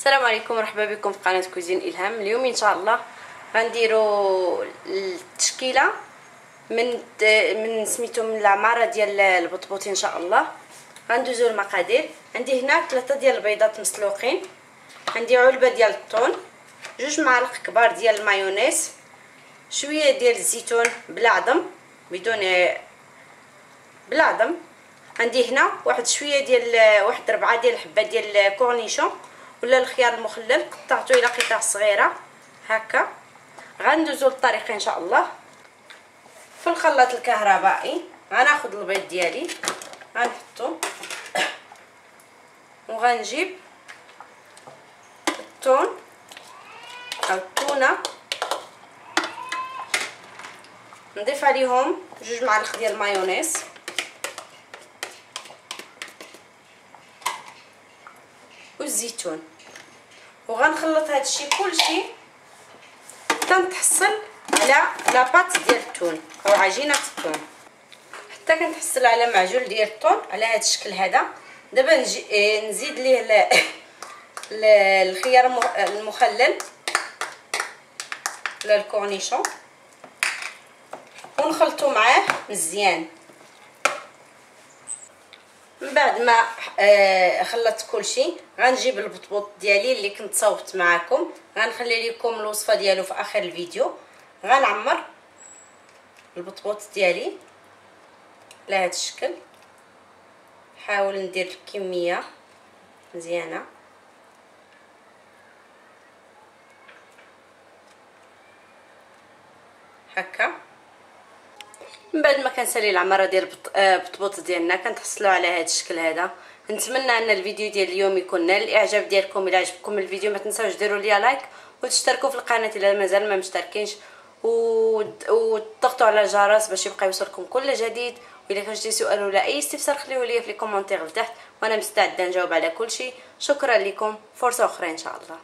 السلام عليكم، مرحبا بكم في قناه كوزين الهام. اليوم ان شاء الله غنديروا التشكيله من سميتو من العماره ديال البطبوط ان شاء الله. غندوزو المقادير. عندي هنا 3 ديال البيضات مسلوقين، عندي علبه ديال الطون، 2 معالق كبار ديال المايونيز، شويه ديال الزيتون بلا عظم بلا عظم. عندي هنا واحد شويه ديال واحد 4 ديال الحبات ديال الكورنيشون ولا الخيار المخلل، قطعته الى قطع صغيره هكا. غندوزو للطريقه ان شاء الله. في الخلاط الكهربائي غناخذ البيض ديالي غنحطو، وغنجيب الثوم او التونه، نضيف عليهم 2 معالق ديال المايونيز، والزيتون، وغنخلط هذا الشيء كلشي حتى نتحصل على لاباط ديال التون او عجينه التون، حتى كنتحصل على معجون ديال التون على هذا الشكل هذا. دابا نزيد ليه الخيار المخلل ولا الكورنيشون ونخلطو معاه مزيان. من بعد ما خلطت كلشي غنجيب البطبوط ديالي اللي كنت صوبت معكم، غنخلي لكم الوصفه ديالو في اخر الفيديو. غنعمر البطبوط ديالي على هذا الشكل، نحاول ندير الكميه مزيانه هكا. من بعد ما كنسالي العماره ديال البطبوط ديالنا كنتحصلوا على هذا الشكل هذا. نتمنى ان الفيديو ديال اليوم يكون نال الاعجاب ديالكم. الى عجبكم الفيديو ما تنساوش ديروا لي لايك وتشتركوا في القناه الا مازال ما مشتركينش، وتضغطوا على الجرس باش يبقى يوصلكم كل جديد. واذا كان شي سؤال ولا اي استفسار خليوه لي في الكومونتير لتحت وانا مستعده نجاوب على كل شيء. شكرا لكم، فرصه اخرى ان شاء الله.